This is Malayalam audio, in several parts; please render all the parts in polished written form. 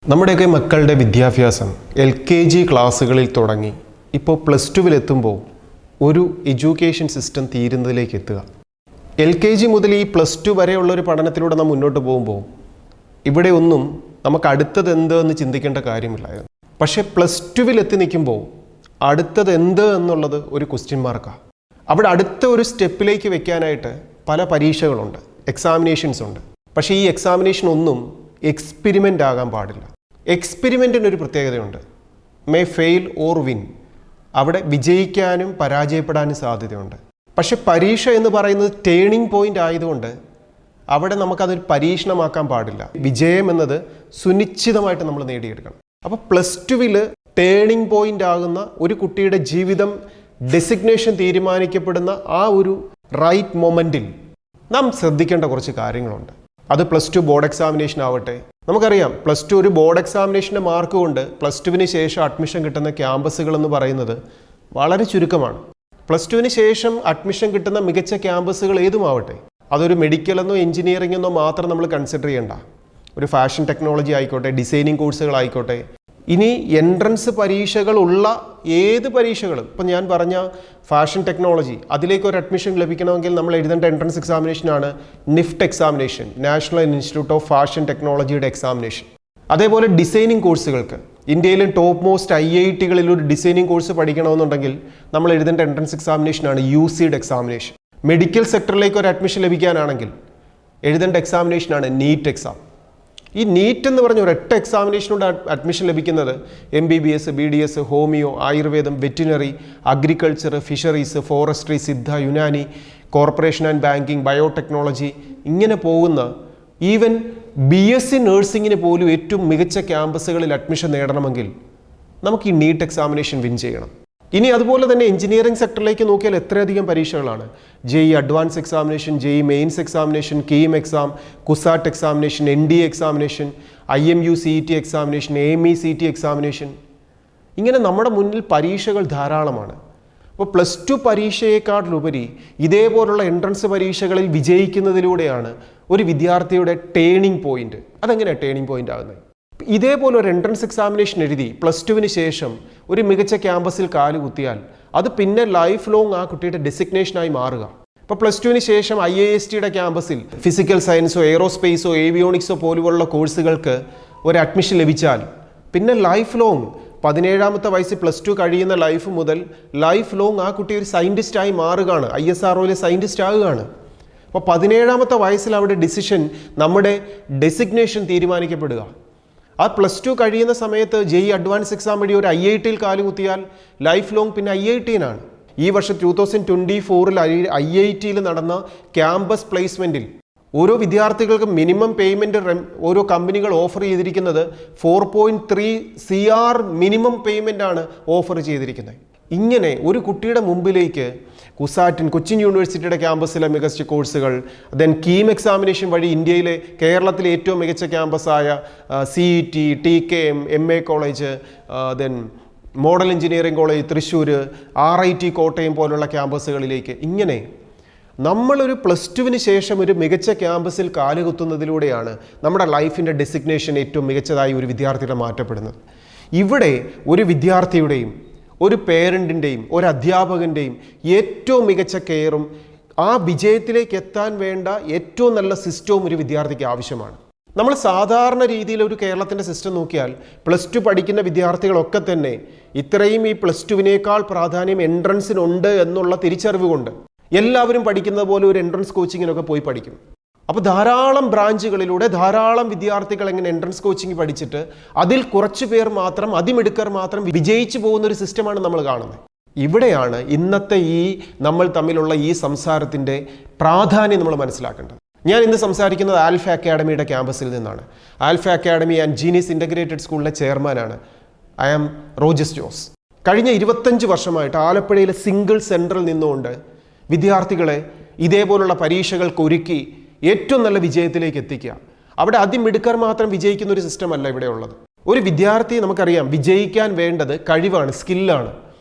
നമ്മുടെയൊക്കെ മക്കളുടെ വിദ്യാഭ്യാസം LKG ക്ലാസ്സുകളിൽ തുടങ്ങി ഇപ്പോൾ +2 ഒരു എഡ്യൂക്കേഷൻ സിസ്റ്റം തീരുന്നതിലേക്ക് എത്തുക. LKG മുതൽ ഈ +2 വരെയുള്ളൊരു പഠനത്തിലൂടെ നാം മുന്നോട്ട് പോകുമ്പോൾ ഇവിടെ ഒന്നും നമുക്ക് അടുത്തത് എന്തെന്ന് ചിന്തിക്കേണ്ട കാര്യമില്ലായിരുന്നു. പക്ഷേ +2 എത്തി നിൽക്കുമ്പോൾ അടുത്തത് എന്ത് എന്നുള്ളത് ഒരു ക്വസ്റ്റ്യൻ മാർക്കാണ്. അവിടെ അടുത്ത ഒരു സ്റ്റെപ്പിലേക്ക് വെക്കാനായിട്ട് പല പരീക്ഷകളുണ്ട്, എക്സാമിനേഷൻസ് ഉണ്ട്. പക്ഷേ ഈ എക്സാമിനേഷൻ ഒന്നും എക്സ്പെരിമെൻ്റ് ആകാൻ പാടില്ല. എക്സ്പെരിമെൻറ്റിനൊരു പ്രത്യേകതയുണ്ട്, മേ ഫെയിൽ ഓർ വിൻ. അവിടെ വിജയിക്കാനും പരാജയപ്പെടാനും സാധ്യതയുണ്ട്. പക്ഷെ പരീക്ഷ എന്ന് പറയുന്നത് ടേണിംഗ് പോയിൻ്റ് ആയതുകൊണ്ട് അവിടെ നമുക്കതൊരു പരീക്ഷണമാക്കാൻ പാടില്ല. വിജയം എന്നത് സുനിശ്ചിതമായിട്ട് നമ്മൾ നേടിയെടുക്കണം. അപ്പോൾ +2 ടേണിംഗ് പോയിൻ്റ് ആകുന്ന ഒരു കുട്ടിയുടെ ജീവിതം ഡെസിഗ്നേഷൻ തീരുമാനിക്കപ്പെടുന്ന ആ ഒരു റൈറ്റ് മൊമെൻറ്റിൽ നാം ശ്രദ്ധിക്കേണ്ട കുറച്ച് കാര്യങ്ങളുണ്ട്. അത് +2 ബോർഡ് എക്സാമിനേഷൻ ആവട്ടെ. നമുക്കറിയാം +2 ഒരു ബോർഡ് എക്സാമിനേഷൻ്റെ മാർക്ക് കൊണ്ട് +2 ശേഷം അഡ്മിഷൻ കിട്ടുന്ന ക്യാമ്പസുകൾ എന്ന് പറയുന്നത് വളരെ ചുരുക്കമാണ്. +2 ശേഷം അഡ്മിഷൻ കിട്ടുന്ന മികച്ച ക്യാമ്പസുകൾ ഏതുമാവട്ടെ, അതൊരു മെഡിക്കലെന്നോ എഞ്ചിനീയറിംഗ് എന്നോ മാത്രം നമ്മൾ കൺസിഡർ ചെയ്യേണ്ട. ഒരു ഫാഷൻ ടെക്നോളജി ആയിക്കോട്ടെ, ഡിസൈനിങ് കോഴ്സുകളായിക്കോട്ടെ, ഇനി എൻട്രൻസ് പരീക്ഷകളുള്ള ഏത് പരീക്ഷകളും, ഇപ്പം ഞാൻ പറഞ്ഞ ഫാഷൻ ടെക്നോളജി, അതിലേക്ക് ഒരു അഡ്മിഷൻ ലഭിക്കണമെങ്കിൽ നമ്മൾ എഴുതേണ്ട എൻട്രൻസ് എക്സാമിനേഷനാണ് NIFT examination, national institute of fashion ടെക്നോളജിയുടെ എക്സാമിനേഷൻ. അതേപോലെ ഡിസൈനിങ് കോഴ്സുകൾക്ക് ഇന്ത്യയിലെ ടോപ്പ് മോസ്റ്റ് IITകളിൽ ഒരു ഡിസൈനിങ് കോഴ്സ് പഠിക്കണമെന്നുണ്ടെങ്കിൽ നമ്മൾ എഴുതേണ്ട എൻട്രൻസ് എക്സാമിനേഷനാണ് UCയുടെ എക്സാമിനേഷൻ. മെഡിക്കൽ സെക്ടറിലേക്ക് ഒരു അഡ്മിഷൻ ലഭിക്കാനാണെങ്കിൽ എഴുതേണ്ട എക്സാമിനേഷനാണ് NEET എക്സാം. ഈ NEET എന്ന് പറഞ്ഞ ഒരൊറ്റ എക്സാമിനേഷനോട് അഡ്മിഷൻ ലഭിക്കുന്നത് MBBS, BDS, ഹോമിയോ, ആയുർവേദം, veterinary, agriculture, fisheries, forestry, Siddha, Unani, corporation and banking, biotechnology, ഇങ്ങനെ പോകുന്ന ഈവൻ BSc നഴ്സിങ്ങിന് പോലും ഏറ്റവും മികച്ച ക്യാമ്പസുകളിൽ അഡ്മിഷൻ നേടണമെങ്കിൽ നമുക്ക് ഈ NEET എക്സാമിനേഷൻ വിൻ ചെയ്യണം. ഇനി അതുപോലെ തന്നെ എഞ്ചിനീയറിംഗ് സെക്ടറിലേക്ക് നോക്കിയാൽ എത്രയധികം പരീക്ഷകളാണ്. JEE advance examination, JEE mains examination, KEAM exam, CUSAT examination, NDA examination, IMU CET examination, AME CET examination. ഇങ്ങനെ നമ്മുടെ മുന്നിൽ പരീക്ഷകൾ ധാരാളമാണ്. അപ്പോൾ +2 പരീക്ഷയെക്കാളുപരി ഇതേപോലുള്ള എൻട്രൻസ് പരീക്ഷകളിൽ വിജയിക്കുന്നതിലൂടെയാണ് ഒരു വിദ്യാർത്ഥിയുടെ ടേണിംഗ് പോയിന്റ്. അതെങ്ങനെയാണ് ടേണിംഗ് പോയിന്റ് ആകുന്നത്? ഇതേപോലെ ഒരു എൻട്രൻസ് എക്സാമിനേഷൻ എഴുതി +2 ശേഷം ഒരു മികച്ച ക്യാമ്പസിൽ കാലുകുത്തിയാൽ അത് പിന്നെ ലൈഫ് ലോങ് ആ കുട്ടിയുടെ ഡെസിഗ്നേഷനായി മാറുക. ഇപ്പോൾ +2 ശേഷം IISTയുടെ ക്യാമ്പസിൽ ഫിസിക്കൽ സയൻസോ എയ്റോസ്പേസോ ഏവിയോണിക്സോ പോലുള്ള കോഴ്സുകൾക്ക് ഒരു അഡ്മിഷൻ ലഭിച്ചാൽ പിന്നെ ലൈഫ് ലോങ് 17ാമത്തെ വയസ്സിൽ +2 കഴിയുന്ന ലൈഫ് മുതൽ ലൈഫ് ലോങ് ആ കുട്ടി ഒരു സയൻറ്റിസ്റ്റായി മാറുകയാണ്, ISROയിലെ സയൻറ്റിസ്റ്റ് ആകുകയാണ്. അപ്പോൾ 17ാമത്തെ വയസ്സിൽ അവിടെ ഡിസിഷൻ, നമ്മുടെ ഡെസിഗ്നേഷൻ തീരുമാനിക്കപ്പെടുക. ആ +2 കഴിയുന്ന സമയത്ത് JEE അഡ്വാൻസ് എക്സാം വഴി ഒരു IITയിൽ കാലുകുത്തിയാൽ ലൈഫ് ലോങ് പിന്നെ IITനാണ്. ഈ വർഷം 2024 IITയിൽ നടന്ന ക്യാമ്പസ് പ്ലേസ്മെൻറ്റിൽ ഓരോ വിദ്യാർത്ഥികൾക്കും മിനിമം പേയ്മെൻറ്റ് ഓരോ കമ്പനികൾ ഓഫർ ചെയ്തിരിക്കുന്നത് 4.3 CR മിനിമം പേയ്മെൻ്റ് ആണ് ഓഫർ ചെയ്തിരിക്കുന്നത്. ഇങ്ങനെ ഒരു കുട്ടിയുടെ മുമ്പിലേക്ക് കൊച്ചിൻ യൂണിവേഴ്സിറ്റിയുടെ ക്യാമ്പസിലെ മികച്ച കോഴ്സുകൾ, ദെൻ കീം എക്സാമിനേഷൻ വഴി ഇന്ത്യയിലെ കേരളത്തിലെ ഏറ്റവും മികച്ച ക്യാമ്പസായ CET, TKM, MA college, then model engineering college Thrissur, RIT Kottayam പോലുള്ള ക്യാമ്പസുകളിലേക്ക്, ഇങ്ങനെ നമ്മളൊരു +2 ശേഷം ഒരു മികച്ച ക്യാമ്പസിൽ കാലുകുത്തുന്നതിലൂടെയാണ് നമ്മുടെ ലൈഫിൻ്റെ ഡെസിഗ്നേഷൻ ഏറ്റവും മികച്ചതായി ഒരു വിദ്യാർത്ഥിയുടെ മാറ്റപ്പെടുന്നത്. ഇവിടെ ഒരു വിദ്യാർത്ഥിയുടെയും ഒരു പേരൻറ്റിൻ്റെയും ഒരു അധ്യാപകൻ്റെയും ഏറ്റവും മികച്ച കെയറും ആ വിജയത്തിലേക്ക് എത്താൻ വേണ്ട ഏറ്റവും നല്ല സിസ്റ്റവും ഒരു വിദ്യാർത്ഥിക്ക് ആവശ്യമാണ്. നമ്മൾ സാധാരണ രീതിയിൽ ഒരു കേരളത്തിൻ്റെ സിസ്റ്റം നോക്കിയാൽ +2 പഠിക്കുന്ന വിദ്യാർത്ഥികളൊക്കെ തന്നെ ഇത്രയും ഈ +2 പ്രാധാന്യം എൻട്രൻസിനുണ്ട് എന്നുള്ള തിരിച്ചറിവ് കൊണ്ട് എല്ലാവരും പഠിക്കുന്നത് പോലെ ഒരു എൻട്രൻസ് കോച്ചിങ്ങിനൊക്കെ പോയി പഠിക്കും. അപ്പോൾ ധാരാളം ബ്രാഞ്ചുകളിലൂടെ ധാരാളം വിദ്യാർത്ഥികൾ എങ്ങനെ എൻട്രൻസ് കോച്ചിങ് പഠിച്ചിട്ട് അതിൽ കുറച്ച് പേർ മാത്രം, അതിമിടുക്കർ മാത്രം വിജയിച്ചു പോകുന്ന ഒരു സിസ്റ്റമാണ് നമ്മൾ കാണുന്നത്. ഇവിടെയാണ് ഇന്നത്തെ ഈ നമ്മൾ തമ്മിലുള്ള ഈ സംസാരത്തിൻ്റെ പ്രാധാന്യം നമ്മൾ മനസ്സിലാക്കേണ്ടത്. ഞാൻ ഇന്ന് സംസാരിക്കുന്നത് ആൽഫ അക്കാഡമിയുടെ ക്യാമ്പസിൽ നിന്നാണ്. Alpha Academy and Genius Integrated സ്കൂളിലെ ചെയർമാനാണ്. I am Rojas Jose. കഴിഞ്ഞ 25 വർഷമായിട്ട് ആലപ്പുഴയിലെ സിംഗിൾ സെൻറ്ററിൽ നിന്നുകൊണ്ട് വിദ്യാർത്ഥികളെ ഇതേപോലുള്ള പരീക്ഷകൾക്ക് ഒരുക്കി ഏറ്റവും നല്ല വിജയത്തിലേക്ക് എത്തിക്കുക. അവിടെ അതിമിടുക്കർ മാത്രം വിജയിക്കുന്ന ഒരു സിസ്റ്റമല്ല ഇവിടെ ഉള്ളത്. ഒരു വിദ്യാർത്ഥി നമുക്കറിയാം വിജയിക്കാൻ വേണ്ടത് കഴിവാണ്, സ്കില്ലാണ്.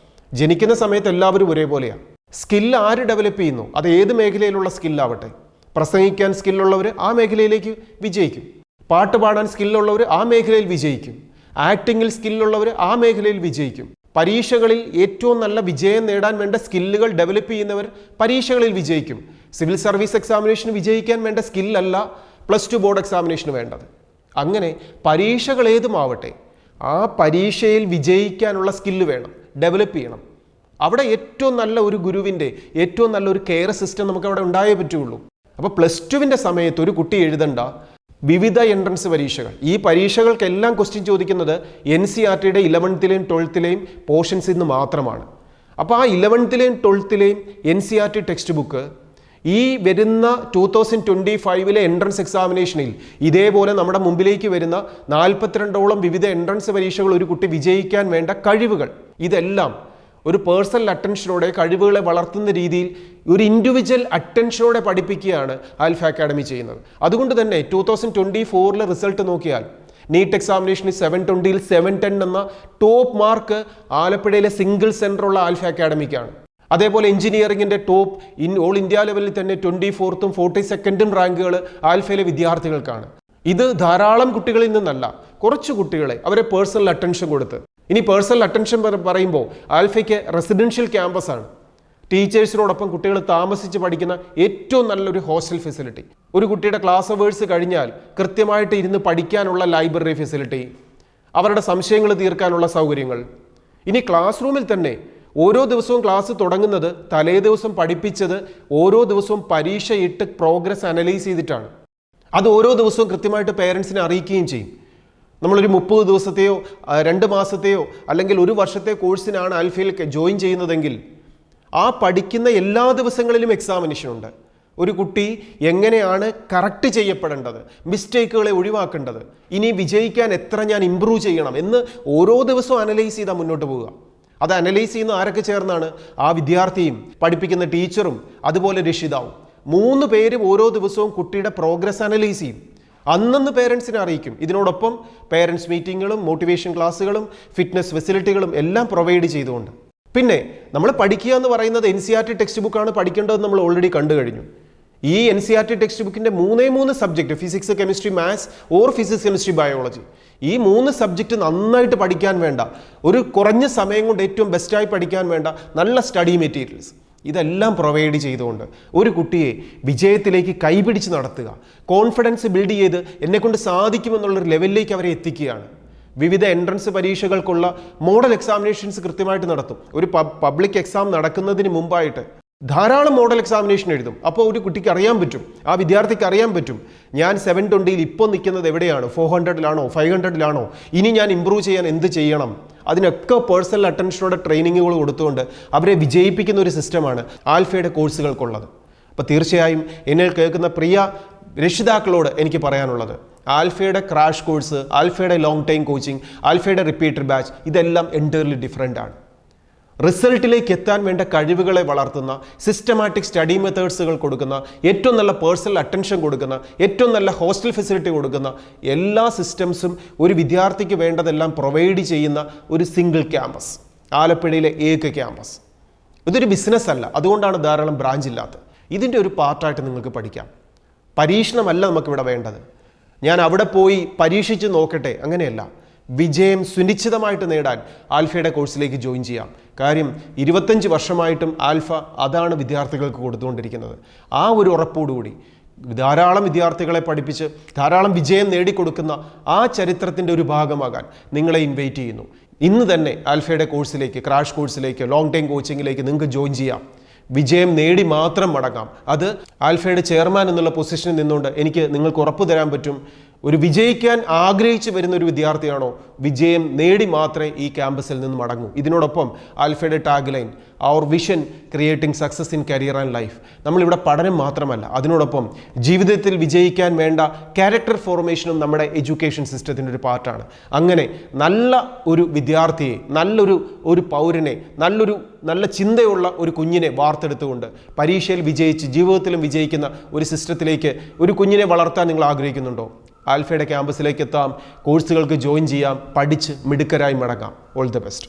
ജനിക്കുന്ന സമയത്ത് എല്ലാവരും ഒരേപോലെയാണ്. സ്കില്ല് ആര് ഡെവലപ്പ് ചെയ്യുന്നു, അത് ഏത് മേഖലയിലുള്ള സ്കില്ലാവട്ടെ, പ്രസംഗിക്കാൻ സ്കില്ലുള്ളവർ ആ മേഖലയിലേക്ക് വിജയിക്കും. പാട്ട് പാടാൻ സ്കില്ലുള്ളവർ ആ മേഖലയിൽ വിജയിക്കും. ആക്ടിങ്ങിൽ സ്കില്ലുള്ളവർ ആ മേഖലയിൽ വിജയിക്കും. പരീക്ഷകളിൽ ഏറ്റവും നല്ല വിജയം നേടാൻ വേണ്ട സ്കില്ലുകൾ ഡെവലപ്പ് ചെയ്യുന്നവർ പരീക്ഷകളിൽ വിജയിക്കും. സിവിൽ സർവീസ് എക്സാമിനേഷന് വിജയിക്കാൻ വേണ്ട സ്കില്ലല്ല +2 ബോർഡ് എക്സാമിനേഷന് വേണ്ടത്. അങ്ങനെ പരീക്ഷകൾ ഏതുമാവട്ടെ, ആ പരീക്ഷയിൽ വിജയിക്കാനുള്ള സ്കില്ല് വേണം, ഡെവലപ്പ് ചെയ്യണം. അവിടെ ഏറ്റവും നല്ല ഒരു ഗുരുവിൻ്റെ ഏറ്റവും നല്ലൊരു കെയർ സിസ്റ്റം നമുക്ക് അവിടെ ഉണ്ടായേ പറ്റുള്ളൂ. അപ്പോൾ +2വിൻ്റെ സമയത്ത് ഒരു കുട്ടി എഴുതേണ്ട വിവിധ എൻട്രൻസ് പരീക്ഷകൾ, ഈ പരീക്ഷകൾക്കെല്ലാം ക്വസ്റ്റ്യൻ ചോദിക്കുന്നത് NCERTയുടെ 11ലെയും 12ലെയും പോർഷൻസിൽ നിന്ന് മാത്രമാണ്. അപ്പോൾ ആ 11ലെയും 12ലെയും NCERT ടെക്സ്റ്റ് ബുക്ക് ഈ വരുന്ന 2025ലെ എൻട്രൻസ് എക്സാമിനേഷനിൽ ഇതേപോലെ നമ്മുടെ മുമ്പിലേക്ക് വരുന്ന 42ഓളം വിവിധ എൻട്രൻസ് പരീക്ഷകൾ ഒരു കുട്ടി വിജയിക്കാൻ വേണ്ട കഴിവുകൾ, ഇതെല്ലാം ഒരു പേഴ്സണൽ അറ്റൻഷനോടെ കഴിവുകളെ വളർത്തുന്ന രീതിയിൽ ഒരു ഇൻഡിവിജ്വൽ അറ്റൻഷനോടെ പഠിപ്പിക്കുകയാണ് ആൽഫ അക്കാഡമി ചെയ്യുന്നത്. അതുകൊണ്ട് തന്നെ 2024 റിസൾട്ട് നോക്കിയാൽ നീറ്റ് എക്സാമിനേഷനിൽ 720ൽ 710 എന്ന ടോപ്പ് മാർക്ക് ആലപ്പുഴയിലെ സിംഗിൾ സെൻറ്ററുള്ള ആൽഫ അക്കാഡമിക്കാണ്. അതേപോലെ എഞ്ചിനീയറിംഗിൻ്റെ ടോപ്പ് ഓൾ ഇന്ത്യ ലെവലിൽ തന്നെ 24th 42nd റാങ്കുകൾ ആൽഫയിലെ വിദ്യാർത്ഥികൾക്കാണ്. ഇത് ധാരാളം കുട്ടികളിൽ നിന്നല്ല, കുറച്ച് കുട്ടികളെ അവരെ പേഴ്സണൽ അറ്റൻഷൻ കൊടുത്ത്. ഇനി പേഴ്സണൽ അറ്റൻഷൻ പറയുമ്പോൾ ആൽഫയ്ക്ക് റെസിഡൻഷ്യൽ ക്യാമ്പസാണ്. ടീച്ചേഴ്സിനോടൊപ്പം കുട്ടികൾ താമസിച്ച് പഠിക്കുന്ന ഏറ്റവും നല്ലൊരു ഹോസ്റ്റൽ ഫെസിലിറ്റി, ഒരു കുട്ടിയുടെ ക്ലാസ് അവേഴ്സ് കഴിഞ്ഞാൽ കൃത്യമായിട്ട് ഇരുന്ന് പഠിക്കാനുള്ള ലൈബ്രറി ഫെസിലിറ്റി, അവരുടെ സംശയങ്ങൾ തീർക്കാനുള്ള സൗകര്യങ്ങൾ. ഇനി ക്ലാസ് റൂമിൽ തന്നെ ഓരോ ദിവസവും ക്ലാസ് തുടങ്ങുന്നത് തലേ ദിവസം പഠിപ്പിച്ചത് ഓരോ ദിവസവും പരീക്ഷയിട്ട് പ്രോഗ്രസ് അനലൈസ് ചെയ്തിട്ടാണ്. അത് ഓരോ ദിവസവും കൃത്യമായിട്ട് പേരൻസിനെ അറിയിക്കുകയും ചെയ്യും. നമ്മളൊരു 30 ദിവസത്തെയോ 2 മാസത്തെയോ അല്ലെങ്കിൽ 1 വർഷത്തെ കോഴ്സിനാണ് ആൽഫയിൽ ജോയിൻ ചെയ്യുന്നതെങ്കിൽ ആ പഠിക്കുന്ന എല്ലാ ദിവസങ്ങളിലും എക്സാമിനേഷൻ ഉണ്ട്. ഒരു കുട്ടി എങ്ങനെയാണ് കറക്റ്റ് ചെയ്യപ്പെടേണ്ടത്, മിസ്റ്റേക്കുകളെ ഒഴിവാക്കേണ്ടത്, ഇനി വിജയിക്കാൻ എത്ര ഞാൻ ഇമ്പ്രൂവ് ചെയ്യണം എന്ന് ഓരോ ദിവസവും അനലൈസ് ചെയ്താൽ മുന്നോട്ട് പോവുക. അത് അനലൈസ് ചെയ്യുന്ന ആരൊക്കെ ചേർന്നാണ്? ആ വിദ്യാർത്ഥിയും പഠിപ്പിക്കുന്ന ടീച്ചറും അതുപോലെ രക്ഷിതാവും. 3 പേരും ഓരോ ദിവസവും കുട്ടിയുടെ പ്രോഗ്രസ് അനലൈസ് ചെയ്യും. അന്നന്ന് പേരൻസിനെ അറിയിക്കും. ഇതിനോടൊപ്പം പേരൻസ് മീറ്റിങ്ങുകളും മോട്ടിവേഷൻ ക്ലാസ്സുകളും ഫിറ്റ്നസ് ഫെസിലിറ്റികളും എല്ലാം പ്രൊവൈഡ് ചെയ്തുകൊണ്ട്. പിന്നെ നമ്മൾ പഠിക്കുക എന്ന് പറയുന്നത് NCERT ടെക്സ്റ്റ് ബുക്കാണ് പഠിക്കേണ്ടതെന്ന് നമ്മൾ ഓൾറെഡി കണ്ടു കഴിഞ്ഞു. ഈ NCERT ടെക്സ്റ്റ് ബുക്കിൻ്റെ 3 subject, physics, chemistry, maths or physics, chemistry, biology, ഈ 3 സബ്ജക്റ്റ് നന്നായിട്ട് പഠിക്കാൻ വേണ്ട, ഒരു കുറഞ്ഞ സമയം കൊണ്ട് ഏറ്റവും ബെസ്റ്റായി പഠിക്കാൻ വേണ്ട നല്ല സ്റ്റഡി മെറ്റീരിയൽസ് ഇതെല്ലാം പ്രൊവൈഡ് ചെയ്തുകൊണ്ട് ഒരു കുട്ടിയെ വിജയത്തിലേക്ക് കൈപിടിച്ച് നടത്തുക, കോൺഫിഡൻസ് ബിൽഡ് ചെയ്ത് എന്നെക്കൊണ്ട് സാധിക്കുമെന്നുള്ളൊരു ലെവലിലേക്ക് അവരെ എത്തിക്കുകയാണ്. വിവിധ എൻട്രൻസ് പരീക്ഷകൾക്കുള്ള മോഡൽ എക്സാമിനേഷൻസ് കൃത്യമായിട്ട് നടത്തും. ഒരു പബ്ലിക് എക്സാം നടക്കുന്നതിന് മുമ്പായിട്ട് ധാരാളം മോഡൽ എക്സാമിനേഷൻ എഴുതും. അപ്പോൾ ഒരു കുട്ടിക്ക് അറിയാൻ പറ്റും, ആ വിദ്യാർത്ഥിക്ക് അറിയാൻ പറ്റും, ഞാൻ 720ൽ ഇപ്പോൾ നിൽക്കുന്നത് എവിടെയാണ്, 400ലാണോ 500ലാണോ, ഇനി ഞാൻ ഇമ്പ്രൂവ് ചെയ്യാൻ എന്ത് ചെയ്യണം. അതിനൊക്കെ പേഴ്സണൽ അറ്റൻഷനോടെ ട്രെയിനിങ്ങുകൾ കൊടുത്തുകൊണ്ട് അവരെ വിജയിപ്പിക്കുന്ന ഒരു സിസ്റ്റമാണ് ആൽഫയുടെ കോഴ്സുകൾക്കുള്ളത്. അപ്പോൾ തീർച്ചയായും എന്നെ കേൾക്കുന്ന പ്രിയ രക്ഷിതാക്കളോട് എനിക്ക് പറയാനുള്ളത്, ആൽഫയുടെ ക്രാഷ് കോഴ്സ്, ആൽഫയുടെ ലോങ് ടൈം കോച്ചിങ്, ആൽഫയുടെ റിപ്പീറ്റർ ബാച്ച് ഇതെല്ലാം എൻറ്റയർലി ഡിഫറെൻ്റ് ആണ്. റിസൾട്ടിലേക്ക് എത്താൻ വേണ്ട കഴിവുകളെ വളർത്തുന്ന, സിസ്റ്റമാറ്റിക് സ്റ്റഡി മെത്തേഡ്സുകൾ കൊടുക്കുന്ന, ഏറ്റവും നല്ല പേഴ്സണൽ അറ്റൻഷൻ കൊടുക്കുന്ന, ഏറ്റവും നല്ല ഹോസ്റ്റൽ ഫെസിലിറ്റി കൊടുക്കുന്ന എല്ലാ സിസ്റ്റംസും ഒരു വിദ്യാർത്ഥിക്ക് വേണ്ടതെല്ലാം പ്രൊവൈഡ് ചെയ്യുന്ന ഒരു സിംഗിൾ ക്യാമ്പസ്, ആലപ്പുഴയിലെ ഏക ക്യാമ്പസ്. ഇതൊരു ബിസിനസ് അല്ല, അതുകൊണ്ടാണ് ധാരാളം ബ്രാഞ്ച് ഇല്ലാത്തത്. ഇതിൻ്റെ ഒരു പാർട്ടായിട്ട് നിങ്ങൾക്ക് പഠിക്കാം. പരീക്ഷണമല്ല നമുക്കിവിടെ വേണ്ടത്, ഞാൻ അവിടെ പോയി പരീക്ഷിച്ച് നോക്കട്ടെ, അങ്ങനെയല്ല. വിജയം സുനിശ്ചിതമായിട്ട് നേടാൻ ആൽഫയുടെ കോഴ്സിലേക്ക് ജോയിൻ ചെയ്യാം. കാര്യം 25 വർഷമായിട്ടും ആൽഫ അതാണ് വിദ്യാർത്ഥികൾക്ക് കൊടുത്തുകൊണ്ടിരിക്കുന്നത്. ആ ഒരു ഉറപ്പോടുകൂടി ധാരാളം വിദ്യാർത്ഥികളെ പഠിപ്പിച്ച് ധാരാളം വിജയം നേടിക്കൊടുക്കുന്ന ആ ചരിത്രത്തിൻ്റെ ഒരു ഭാഗമാകാൻ നിങ്ങളെ ഇൻവൈറ്റ് ചെയ്യുന്നു. ഇന്ന് തന്നെ ആൽഫയുടെ കോഴ്സിലേക്ക്, ക്രാഷ് കോഴ്സിലേക്ക്, ലോങ് ടൈം കോച്ചിങ്ങിലേക്ക് നിങ്ങൾക്ക് ജോയിൻ ചെയ്യാം. വിജയം നേടി മാത്രം മടങ്ങാം. അത് ആൽഫയുടെ ചെയർമാൻ എന്നുള്ള പൊസിഷനിൽ നിന്നുകൊണ്ട് എനിക്ക് നിങ്ങൾക്ക് ഉറപ്പ് തരാൻ പറ്റും. ഒരു വിജയിക്കാൻ ആഗ്രഹിച്ചു വരുന്ന ഒരു വിദ്യാർത്ഥിയാണോ, വിജയം നേടി മാത്രമേ ഈ ക്യാമ്പസിൽ നിന്ന് മടങ്ങൂ. ഇതിനോടൊപ്പം ആൽഫയുടെ tagline, our vision creating success in career and life. നമ്മളിവിടെ പഠനം മാത്രമല്ല, അതിനോടൊപ്പം ജീവിതത്തിൽ വിജയിക്കാൻ വേണ്ട ക്യാരക്ടർ ഫോർമേഷനും നമ്മുടെ എഡ്യൂക്കേഷൻ സിസ്റ്റത്തിൻ്റെ ഒരു പാർട്ടാണ്. അങ്ങനെ നല്ല ഒരു വിദ്യാർത്ഥിയെ, നല്ലൊരു പൗരനെ, നല്ല ചിന്തയുള്ള ഒരു കുഞ്ഞിനെ വാർത്തെടുത്തുകൊണ്ട് പരീക്ഷയിൽ വിജയിച്ച് ജീവിതത്തിലും വിജയിക്കുന്ന ഒരു സിസ്റ്റത്തിലേക്ക് ഒരു കുഞ്ഞിനെ വളർത്താൻ നിങ്ങൾ ആഗ്രഹിക്കുന്നുണ്ടോ? ആൽഫയുടെ ക്യാമ്പസിലേക്ക് എത്താം, കോഴ്സുകൾക്ക് ജോയിൻ ചെയ്യാം, പഠിച്ച് മിടുക്കരായി മടങ്ങാം. All the best.